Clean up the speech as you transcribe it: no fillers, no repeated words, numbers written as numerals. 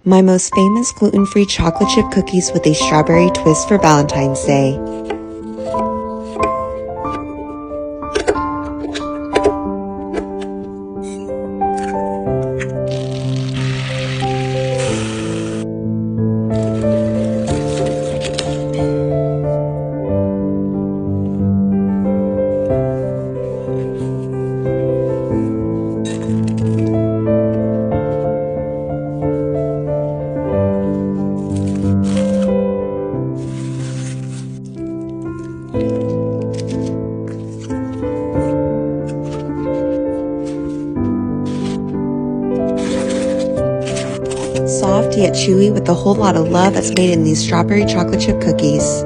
My most famous gluten-free chocolate chip cookies with a strawberry twist for Valentine's Day. Soft yet chewy with a whole lot of love that's made in these strawberry chocolate chip cookies.